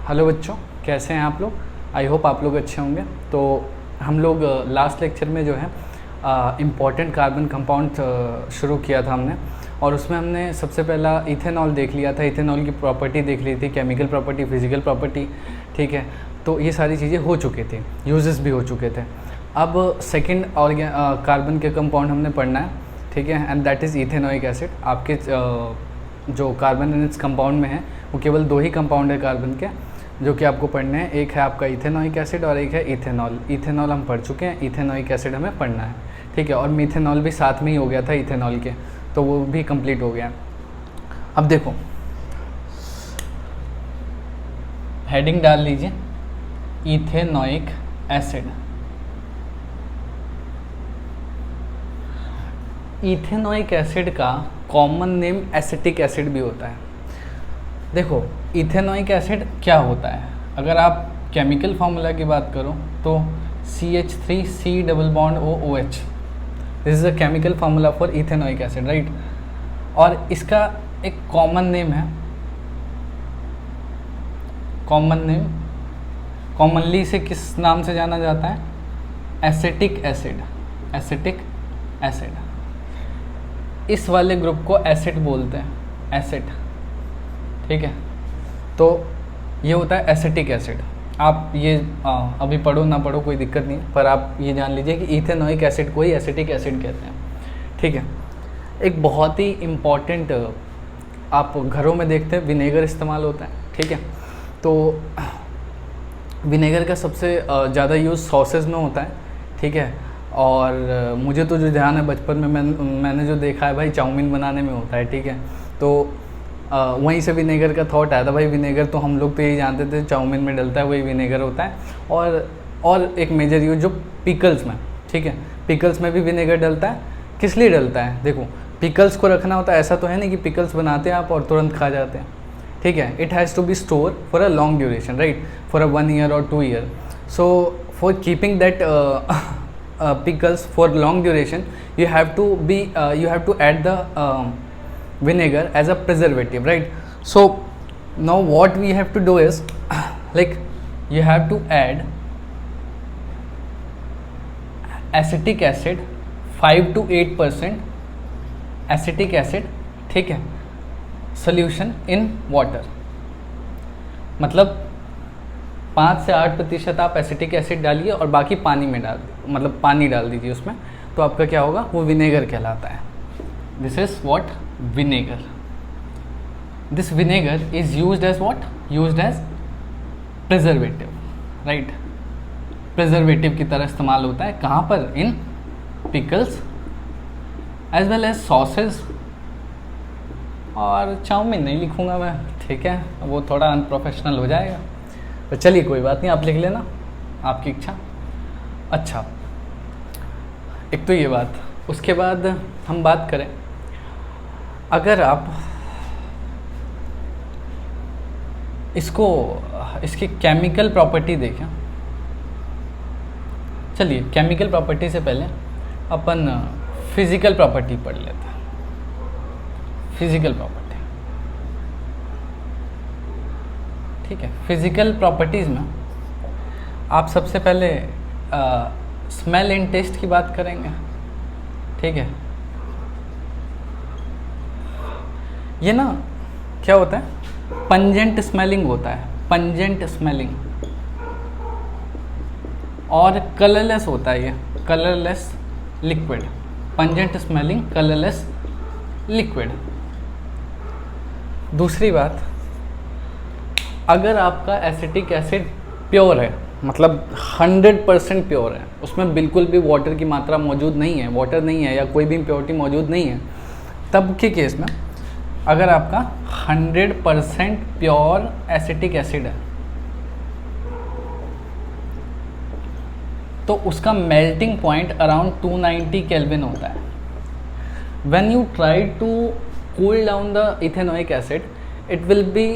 Hello बच्चों, कैसे हैं आप लोग। आई होप आप लोग अच्छे होंगे। तो हम लोग लास्ट लेक्चर में जो है इम्पॉर्टेंट कार्बन कंपाउंड शुरू किया था हमने, और उसमें हमने सबसे पहला इथेनॉल देख लिया था। इथेनॉल की प्रॉपर्टी देख ली थी, केमिकल प्रॉपर्टी, फिजिकल प्रॉपर्टी, ठीक है। तो ये सारी चीज़ें हो चुकी थी, यूजेस भी हो चुके थे। अब सेकेंड कार्बन के कंपाउंड हमने पढ़ना है, ठीक है, and that is ethanoic acid. आपके जो कार्बन एंड इट्स कंपाउंड में है वो केवल दो ही कंपाउंड है कार्बन के जो कि आपको पढ़ने हैं। एक है आपका इथेनोइक एसिड और एक है इथेनॉल। इथेनॉल हम पढ़ चुके हैं, इथेनोइक एसिड हमें पढ़ना है, ठीक है। और मीथेनॉल भी साथ में ही हो गया था इथेनॉल के, तो वो भी कंप्लीट हो गया। अब देखो, हेडिंग डाल लीजिए इथेनोइक एसिड। इथेनोइक एसिड का कॉमन नेम एसिटिक एसिड भी होता है। देखो, इथेनोइक एसिड क्या होता है, अगर आप केमिकल फार्मूला की बात करो तो CH3C double bond OOH, this is a chemical formula for ethanoic acid, right. और इसका एक कॉमन नेम है, कॉमन नेम कॉमनली इसे किस नाम से जाना जाता है, एसिटिक एसिड। एसिटिक एसिड, इस वाले ग्रुप को एसिड बोलते हैं, एसिड, ठीक है। तो ये होता है एसिटिक एसिड। आप ये अभी पढ़ो ना पढ़ो कोई दिक्कत नहीं, पर आप ये जान लीजिए कि इथेनोइक एसिड को ही एसिटिक एसिड कहते हैं, ठीक है। एक बहुत ही इम्पॉर्टेंट, आप घरों में देखते हैं विनेगर इस्तेमाल होता है, ठीक है। तो विनेगर का सबसे ज़्यादा यूज़ सॉसेज में होता है, ठीक है। और मुझे तो जो ध्यान है बचपन में मैंने जो देखा है भाई, चाउमीन बनाने में होता है, ठीक है। तो वहीं से विनेगर का थॉट आया था, भाई विनेगर तो हम लोग तो यही जानते थे चाउमीन में डलता है, वही विनेगर होता है। और एक मेजर यूज जो पिकल्स में, ठीक है, पिकल्स में भी विनेगर डलता है। किस लिए डलता है, देखो पिकल्स को रखना होता है, ऐसा तो है नहीं कि पिकल्स बनाते हैं आप और तुरंत खा जाते हैं, ठीक है। It has to be store for a long duration, right, for a 1 year or 2 year. So for keeping that pickles for long duration, you have to add the vinegar as a preservative, right. So now what we have to do is like you have to add acetic acid 5 to 8% acetic acid, ठीक है, solution in water। मतलब 5 से 8% आप acetic acid डालिए और बाकी पानी में डाल दीजिए, मतलब पानी डाल दीजिए उसमें, तो आपका क्या होगा, वो विनेगर कहलाता है। This is what, vinegar. This vinegar is used as what, used as preservative, right. Preservative की तरह इस्तेमाल होता है, कहाँ पर, in pickles as well as sausage. और चाउमीन नहीं लिखूँगा मैं, ठीक है, वो थोड़ा अनप्रोफेशनल हो जाएगा, तो चलिए कोई बात नहीं, आप लिख लेना, आपकी इच्छा। अच्छा, एक तो ये बात। उसके बाद हम बात करें, अगर आप इसकी केमिकल प्रॉपर्टी देखें, चलिए केमिकल प्रॉपर्टी से पहले अपन फिजिकल प्रॉपर्टी पढ़ लेते हैं। फिजिकल प्रॉपर्टी, ठीक है। फिजिकल प्रॉपर्टीज़ में आप सबसे पहले स्मेल एंड टेस्ट की बात करेंगे, ठीक है। ये ना क्या होता है, पंजेंट स्मेलिंग होता है, पंजेंट स्मेलिंग, और कलरलेस होता है, ये colourless liquid. Pungent smelling, colourless liquid. दूसरी बात, अगर आपका एसिटिक एसिड प्योर है, मतलब 100% प्योर है, उसमें बिल्कुल भी वाटर की मात्रा मौजूद नहीं है, वाटर नहीं है या कोई भी इम्प्योरिटी मौजूद नहीं है, तब के केस में अगर आपका 100% प्योर एसिटिक एसिड है तो उसका मेल्टिंग पॉइंट अराउंड 290 केल्विन होता है। When you try to cool down the ethanoic acid, it will be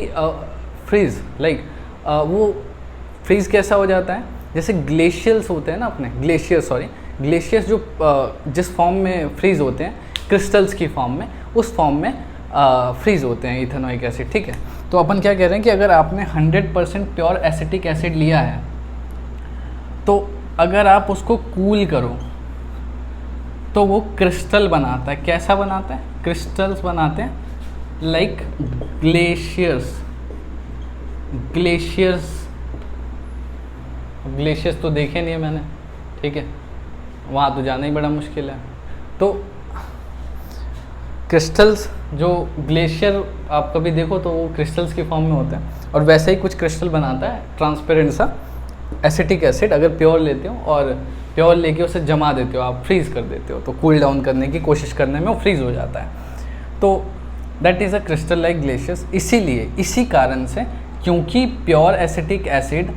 freeze, like वो फ्रीज कैसा हो जाता है, जैसे ग्लेशियर्स होते हैं ना अपने, ग्लेशियर्स जो जिस फॉर्म में फ्रीज होते हैं, क्रिस्टल्स की फॉर्म में, उस फॉर्म में फ्रीज होते हैं इथेनॉइक एसिड, ठीक है। तो अपन क्या कह रहे हैं कि अगर आपने 100% प्योर एसिटिक एसिड लिया है तो अगर आप उसको कूल करो तो वो क्रिस्टल बनाता है। कैसा बनाता है? क्रिस्टल्स बनाते हैं, लाइक ग्लेशियर्स। ग्लेशियर्स तो देखे नहीं है मैंने, ठीक है, वहाँ तो जाना ही बड़ा मुश्किल है। तो क्रिस्टल्स, जो ग्लेशियर आप कभी देखो तो वो क्रिस्टल्स की फॉर्म में होता है, और वैसे ही कुछ क्रिस्टल बनाता है ट्रांसपेरेंट सा एसिटिक एसिड। अगर प्योर लेते हो और प्योर लेके उसे जमा देते हो, आप फ्रीज़ कर देते हो, तो कूल डाउन करने की कोशिश करने में वो फ्रीज़ हो जाता है। तो that is a crystal like glaciers. इसीलिए, इसी कारण से, क्योंकि प्योर एसिटिक एसिड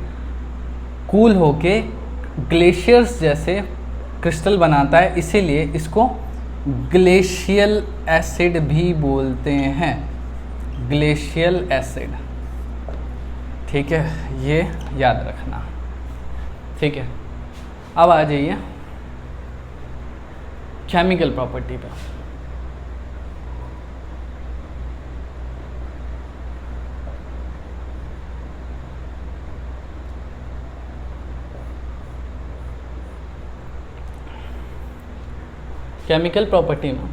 कूल होके ग्लेशियर्स जैसे क्रिस्टल बनाता है, इसीलिए इसको ग्लेशियल एसिड भी बोलते हैं। ग्लेशियल एसिड, ठीक है, ये याद रखना, ठीक है। अब आ जाइए केमिकल प्रॉपर्टी पे। केमिकल प्रॉपर्टी में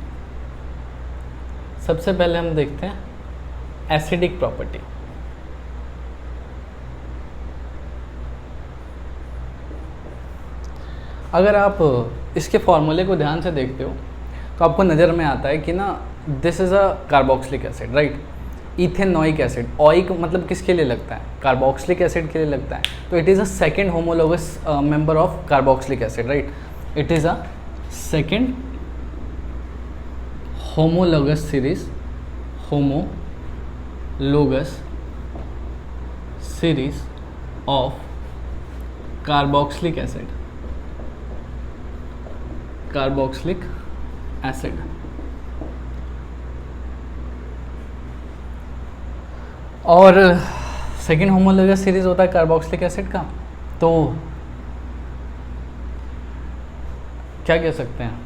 सबसे पहले हम देखते हैं एसिडिक प्रॉपर्टी। अगर आप इसके फॉर्मूले को ध्यान से देखते हो तो आपको नज़र में आता है कि ना, this is a carboxylic acid, right. Ethanoic acid, ऑइक मतलब किसके लिए लगता है? कार्बोक्सिलिक एसिड के लिए लगता है। तो it is a second homologous member of carboxylic acid, right. It is a second homologous series of carboxylic acid। और सेकेंड होमोलोगस सीरीज होता है कार्बोक्सिलिक एसिड का। तो क्या कह सकते हैं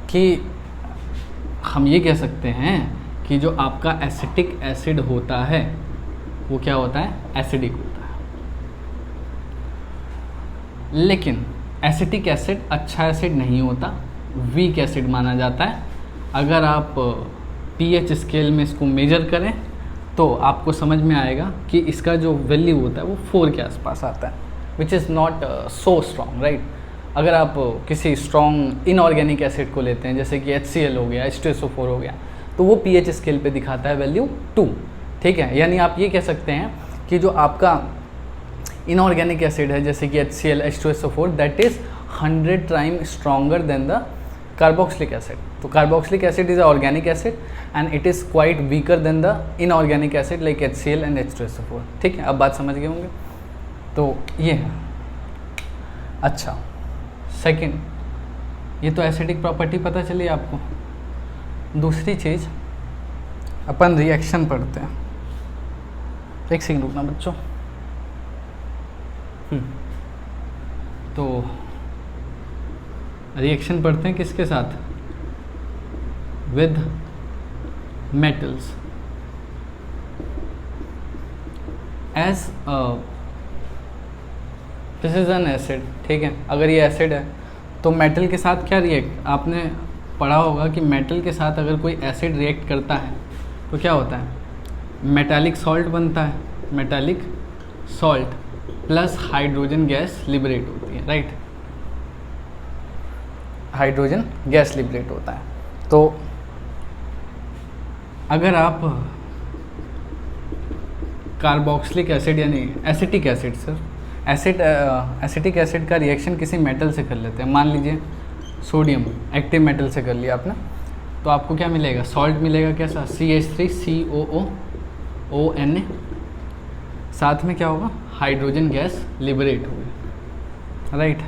कि हम ये कह सकते हैं कि जो आपका एसिटिक एसिड होता है वो क्या होता है? एसिडिक होता है। लेकिन एसिटिक एसिड अच्छा एसिड नहीं होता, वीक एसिड माना जाता है। अगर आप पीएच स्केल में इसको मेजर करें तो आपको समझ में आएगा कि इसका जो वैल्यू होता है वो 4 के आसपास आता है, which is not so strong, right. अगर आप किसी स्ट्रॉन्ग इनऑर्गेनिक एसिड को लेते हैं, जैसे कि HCl हो गया, H2SO4 हो गया, तो वो पीएच स्केल पे दिखाता है वैल्यू 2, ठीक है। यानी आप ये कह सकते हैं कि जो आपका इनऑर्गेनिक एसिड है, जैसे कि HCl, H2SO4, that is 100 time stronger than the carboxylic acid. तो carboxylic acid is a organic acid and it is quite weaker than the inorganic acid like HCl and H2SO4, ठीक है। अब बात समझ गए होंगे। तो ये है। अच्छा, सेकंड, ये तो एसिडिक प्रॉपर्टी पता चली आपको। दूसरी चीज़, अपन रिएक्शन पढ़ते हैं। एक सेकंड रुकना बच्चों। तो रिएक्शन पढ़ते हैं किसके साथ? With metals as this is an acid, ठीक है। अगर ये एसिड है तो मेटल के साथ क्या रिएक्ट, आपने पढ़ा होगा कि मेटल के साथ अगर कोई एसिड रिएक्ट करता है तो क्या होता है? मेटालिक सॉल्ट बनता है, metallic salt plus hydrogen gas liberate होती है, राइट। हाइड्रोजन गैस लिबरेट होता है। तो अगर आप कार्बोक्सिलिक एसिड यानी acetic acid, sir acetic acid का रिएक्शन किसी मेटल से कर लेते हैं, मान लीजिए सोडियम एक्टिव मेटल से कर लिया आपने, तो आपको क्या मिलेगा? सॉल्ट मिलेगा। कैसा? CH3COOONA, साथ में क्या होगा? हाइड्रोजन गैस लिबरेट होगी, राइट।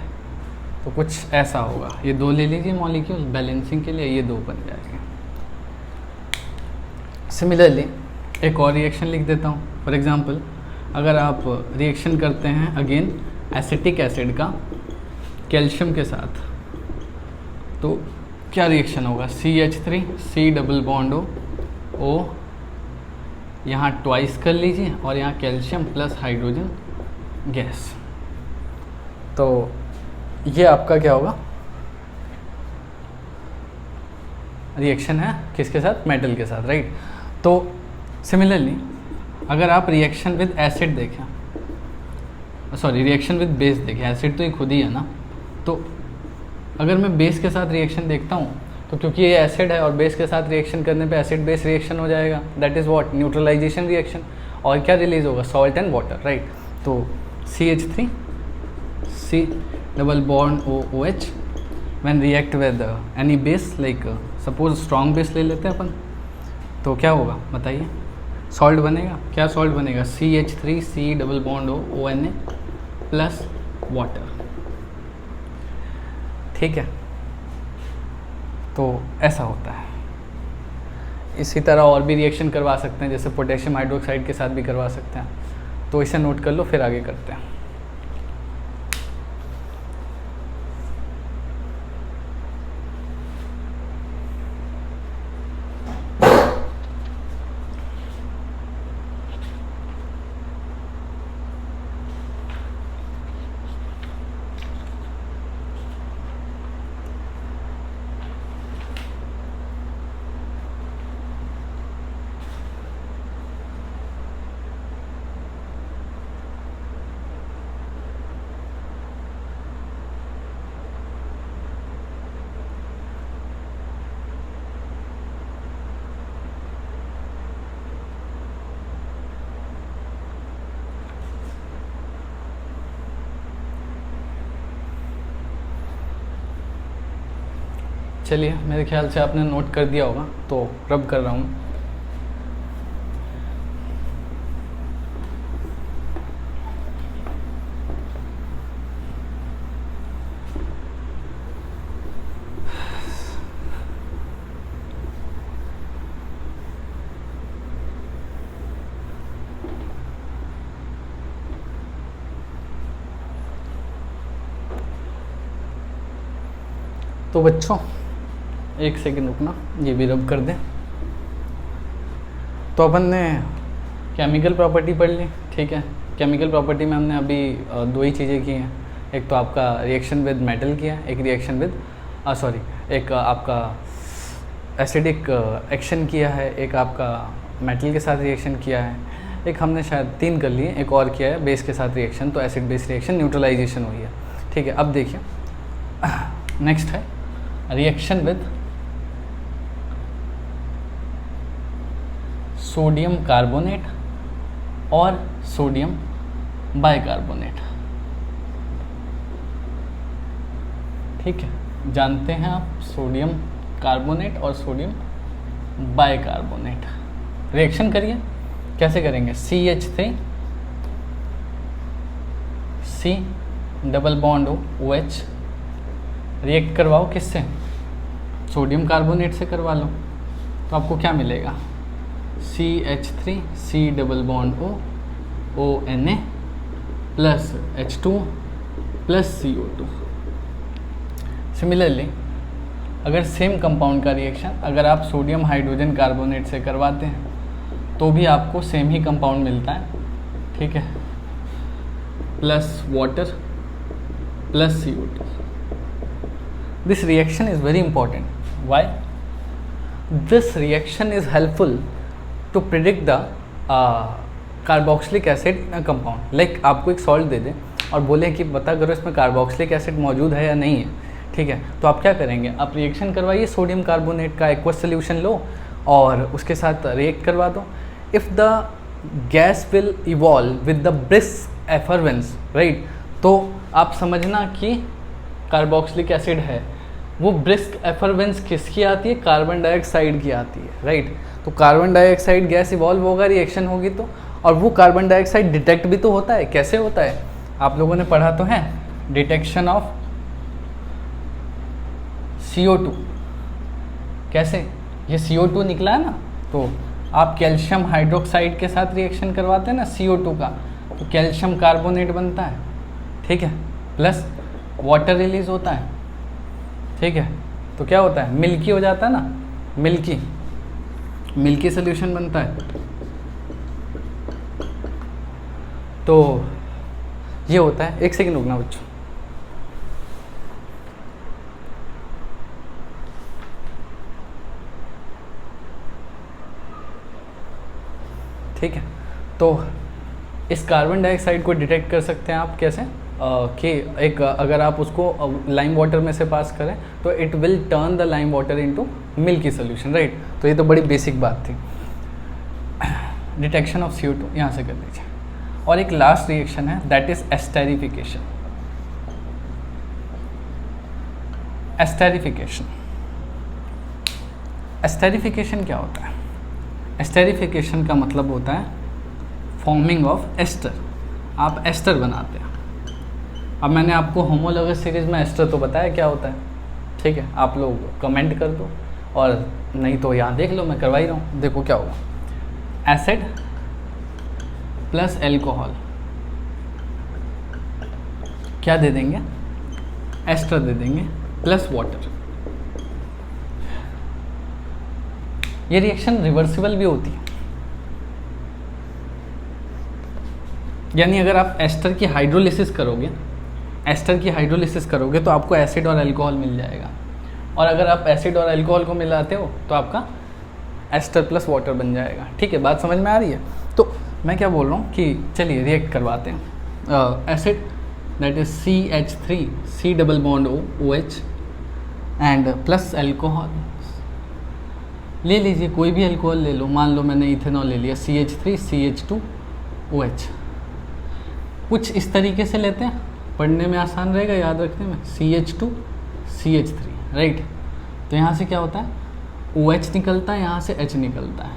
तो कुछ ऐसा होगा। ये 2 ले लीजिए मॉलिक्यूल बैलेंसिंग के लिए, ये 2 बन जाएंगे। सिमिलरली एक और रिएक्शन लिख देता हूँ। फॉर एग्जांपल, अगर आप रिएक्शन करते हैं अगेन एसिटिक एसिड का कैल्शियम के साथ, तो क्या रिएक्शन होगा? CH3 C double bond O ओ यहाँ ट्वाइस कर लीजिए और यहाँ कैल्शियम प्लस हाइड्रोजन गैस। तो ये आपका क्या होगा, रिएक्शन है किसके साथ, मेटल के साथ, राइट। तो सिमिलरली अगर आप रिएक्शन विद एसिड देखें, सॉरी रिएक्शन विद बेस देखें, एसिड तो ये खुद ही है ना, तो अगर मैं बेस के साथ रिएक्शन देखता हूँ तो क्योंकि ये एसिड है और बेस के साथ रिएक्शन करने पे एसिड बेस रिएक्शन हो जाएगा, that is what, neutralization reaction. और क्या रिलीज होगा, सॉल्ट एंड वाटर, राइट। तो CH3 C double bond OH when react with any base, like suppose strong base ले लेते हैं अपन, तो क्या होगा बताइए, सॉल्ट बनेगा। क्या सॉल्ट बनेगा, CH3 C double bond ONA plus water, ठीक है। तो ऐसा होता है। इसी तरह और भी रिएक्शन करवा सकते हैं, जैसे पोटेशियम हाइड्रोक्साइड के साथ भी करवा सकते हैं। तो इसे नोट कर लो, फिर आगे करते हैं। चलिए, मेरे ख्याल से आपने नोट कर दिया होगा, तो रब कर रहा हूँ। तो बच्चों एक सेकंड रुकना, ये भी रब कर दें। तो अपन ने केमिकल प्रॉपर्टी पढ़ ली, ठीक है। केमिकल प्रॉपर्टी में हमने अभी दो ही चीज़ें की हैं, एक तो आपका रिएक्शन विद मेटल किया, एक रिएक्शन विद एक आपका एसिडिक एक्शन किया है, एक आपका मेटल के साथ रिएक्शन किया है, एक हमने शायद 3 कर लिए, एक और किया है बेस के साथ रिएक्शन, तो एसिड बेस रिएक्शन न्यूट्रलाइजेशन हुई है, ठीक है। अब देखिए नेक्स्ट है रिएक्शन विद सोडियम कार्बोनेट और सोडियम बाइकार्बोनेट, ठीक है। जानते हैं आप सोडियम कार्बोनेट और सोडियम बाइकार्बोनेट। रिएक्शन करिए, कैसे करेंगे, CH3 C double bond OH, react करवाओ किससे, सोडियम कार्बोनेट से करवा लो, तो आपको क्या मिलेगा, CH3 C double bond ONA plus H2 plus CO2। Similarly अगर सेम कंपाउंड का रिएक्शन अगर आप सोडियम हाइड्रोजन कार्बोनेट से करवाते हैं तो भी आपको सेम ही कंपाउंड मिलता है, ठीक है, plus water plus CO2। This reaction is very important, why, this reaction is helpful to predict the carboxylic acid in a compound. Like आपको एक सॉल्ट दे दें और बोले कि पता करो इसमें कार्बोक्सिलिक एसिड मौजूद है या नहीं है, ठीक है। तो आप क्या करेंगे, आप रिएक्शन करवाइए, सोडियम कार्बोनेट का एक्वस सोल्यूशन लो और उसके साथ रिएक्ट करवा दो। If the gas will evolve with the brisk effervescence, right, तो आप समझना कि कार्बोक्सिलिक एसिड है, वो ब्रिस्क एफरवेंस किसकी आती है, कार्बन डाइऑक्साइड की आती है, राइट। तो कार्बन डाइऑक्साइड गैस इवॉल्व होगा, रिएक्शन होगी तो, और वो कार्बन डाइऑक्साइड डिटेक्ट भी तो होता है। कैसे होता है, आप लोगों ने पढ़ा तो है, डिटेक्शन ऑफ CO2। कैसे, ये CO2 निकला है ना, तो आप कैल्शियम हाइड्रोक्साइड के साथ रिएक्शन करवाते हैं ना CO2 का, तो कैल्शियम कार्बोनेट बनता है, ठीक है, प्लस वाटर रिलीज होता है, ठीक है। तो क्या होता है, मिल्की हो जाता है ना, मिल्की मिल्की सोल्यूशन बनता है। तो ये होता है, एक सेकंड रुकना बच्चों। ठीक है, तो इस कार्बन डाइऑक्साइड को डिटेक्ट कर सकते हैं आप कैसे कि एक अगर आप उसको लाइम वाटर में से पास करें तो it will turn the lime water into milky solution, right. तो ये तो बड़ी बेसिक बात थी। डिटेक्शन ऑफ CO2 यहाँ से कर लीजिए। और एक लास्ट रिएक्शन है, दैट इज एस्टेरिफिकेशन। एस्टेरिफिकेशन क्या होता है? एस्टेरिफिकेशन का मतलब होता है फॉर्मिंग ऑफ एस्टर। आप एस्टर बनाते हैं। अब मैंने आपको होमोलॉगस सीरीज में एस्टर तो बताया क्या होता है, ठीक है। आप लोग कमेंट कर दो, और नहीं तो यहाँ देख लो, मैं करवा ही रहा हूँ। देखो क्या होगा, एसिड प्लस एल्कोहल क्या दे देंगे, एस्टर दे देंगे प्लस वाटर। ये रिएक्शन रिवर्सिबल भी होती है, यानी अगर आप एस्टर की हाइड्रोलिसिस करोगे तो आपको एसिड और अल्कोहल मिल जाएगा। और अगर आप एसिड और अल्कोहल को मिलाते हो तो आपका एस्टर प्लस वाटर बन जाएगा। ठीक है, बात समझ में आ रही है? तो मैं क्या बोल रहा हूँ कि चलिए रिएक्ट करवाते हैं। Acid that is CH3 C double bond OH and plus alcohol. ले लीजिए कोई भी अल्कोहल ले लो, मान लो मैंने इथेनॉल ले लिया, CH3 CH2OH। कुछ इस तरीके से लेते हैं, पढ़ने में आसान रहेगा, याद रखने में। CH2 CH3, right. तो यहाँ से क्या होता है, OH निकलता है, यहाँ से H निकलता है।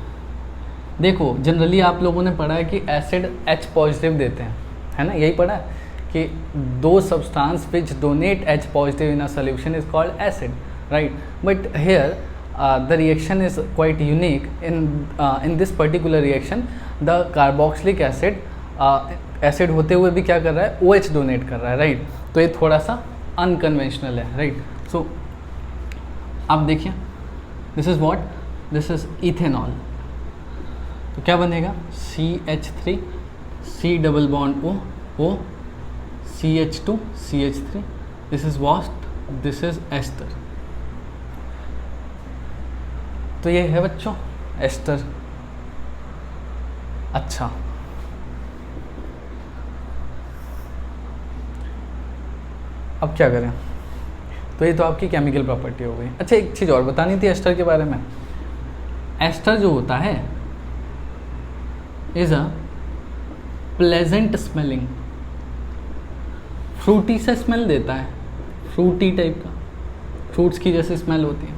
देखो जनरली आप लोगों ने पढ़ा है कि एसिड H पॉजिटिव देते हैं, है ना, यही पढ़ा है कि दो substance which donate H positive in a solution is called acid, right. But here the reaction is quite unique. In this particular reaction the carboxylic acid acid होते हुए भी क्या कर रहा है, OH डोनेट कर रहा है, राइट। तो ये थोड़ा सा अनकन्वेंशनल है, राइट। सो आप देखिए, this is what, this is ethanol. तो क्या बनेगा, CH3 C double bond O CH2 CH3, this is what, this is ester. तो ये है बच्चों एस्टर। अच्छा, अब क्या करें? तो ये तो आपकी केमिकल प्रॉपर्टी हो गई। अच्छा, एक चीज़ और बतानी थी एस्टर के बारे में। एस्टर जो होता है is a pleasant smelling, fruity से स्मेल देता है, फ्रूटी टाइप का, फ्रूट्स की जैसी स्मेल होती है।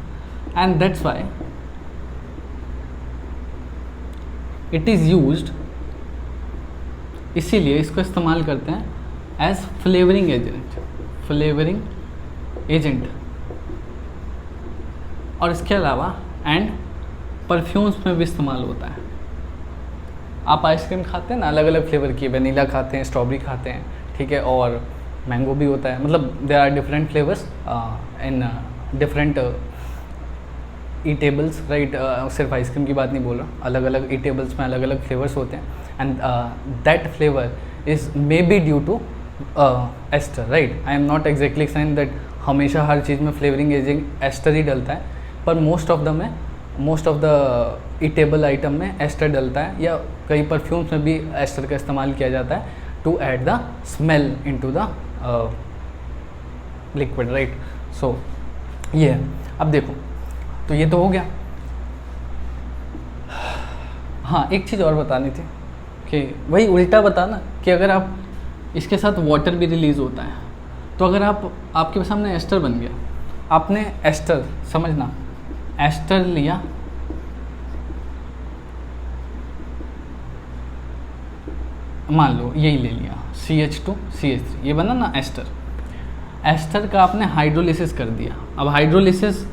And that's why it is used, इसीलिए इसको इस्तेमाल करते हैं एज फ्लेवरिंग एजेंट। और इसके अलावा एंड परफ्यूम्स में भी इस्तेमाल होता है। आप आइसक्रीम खाते हैं ना, अलग अलग फ्लेवर की, वनीला खाते हैं, स्ट्रॉबेरी खाते हैं, ठीक है, और मैंगो भी होता है। मतलब there are different flavours in different eatables, right. सिर्फ आइसक्रीम की बात नहीं बोल रहा, अलग अलग ईटेबल्स में अलग अलग फ्लेवर्स होते हैं। And that flavour is maybe due to ester, right. I am not exactly saying that हमेशा हर चीज़ में फ्लेवरिंग एजेंट एस्टर ही डलता है, पर most of the eatable item में एस्टर डलता है, या कई परफ्यूम्स में भी एस्टर का इस्तेमाल किया जाता है to add the smell into the liquid, right. So ये है। अब देखो, तो ये तो हो गया। हाँ, एक चीज़ और बतानी थी कि वही उल्टा बताना कि अगर आप इसके साथ वाटर भी रिलीज़ होता है, तो अगर आपके सामने एस्टर बन गया, आपने एस्टर, समझना, एस्टर लिया, मान लो यही ले लिया, CH2 CH3, ये बना ना एस्टर। एस्टर का आपने हाइड्रोलिसिस कर दिया। अब हाइड्रोलिसिस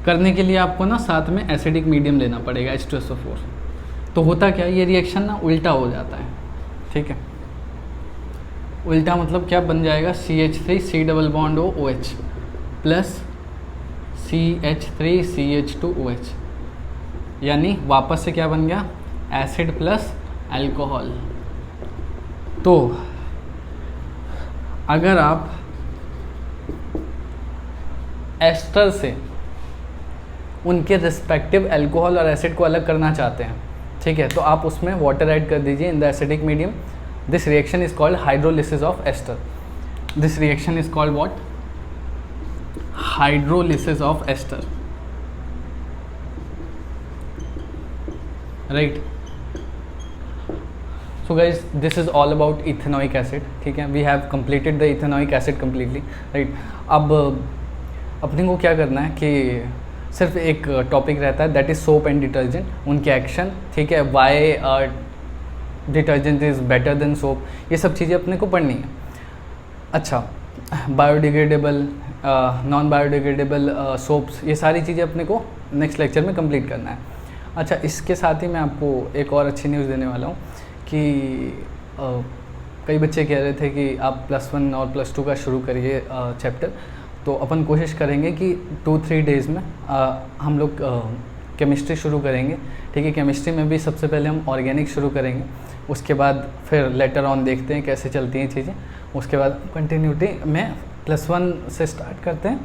करने के लिए आपको ना साथ में एसिडिक मीडियम लेना पड़ेगा, H2SO4। तो होता क्या, ये रिएक्शन ना उल्टा हो जाता है, ठीक है। उल्टा मतलब क्या बन जाएगा, CH3 C double bond OH plus CH3 CH2OH। यानी वापस से क्या बन गया, एसिड प्लस अल्कोहल। तो अगर आप एस्टर से उनके रिस्पेक्टिव अल्कोहल और एसिड को अलग करना चाहते हैं, ठीक है, तो आप उसमें वाटर ऐड कर दीजिए in the acidic medium. This reaction is called hydrolysis of ester. This reaction is called what, hydrolysis of ester, right. So guys this is all about ethanoic acid, ठीक है, we have completed the ethanoic acid completely, right. अब अपने को क्या करना है कि सिर्फ एक टॉपिक रहता है, that is soap and detergent, उनके एक्शन, ठीक है, why detergent is better than soap, ये सब चीज़ें अपने को पढ़नी है। अच्छा, बायोडिग्रेडेबल, नॉन बायोडिग्रेडेबल सोप्स, ये सारी चीज़ें अपने को नेक्स्ट लेक्चर में कंप्लीट करना है। अच्छा, इसके साथ ही मैं आपको एक और अच्छी न्यूज़ देने वाला हूँ कि कई बच्चे कह रहे थे कि आप +1 और +2 का शुरू करिए चैप्टर, तो अपन कोशिश करेंगे कि 2-3 डेज़ में हम लोग केमिस्ट्री शुरू करेंगे, ठीक है। केमिस्ट्री में भी सबसे पहले हम ऑर्गेनिक शुरू करेंगे, उसके बाद फिर लेटर ऑन देखते हैं कैसे चलती हैं चीज़ें, उसके बाद कंटिन्यूटी में +1 से स्टार्ट करते हैं,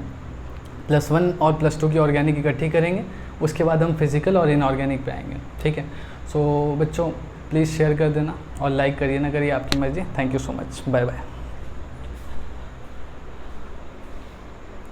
+1 और +2 की ऑर्गेनिक इकट्ठी करेंगे, उसके बाद हम फिज़िकल और इनऑर्गेनिक पे आएंगे, ठीक है। सो बच्चों प्लीज़ शेयर कर देना और लाइक करिए ना करिए, आपकी मर्ज़ी। Thank you so much, bye bye.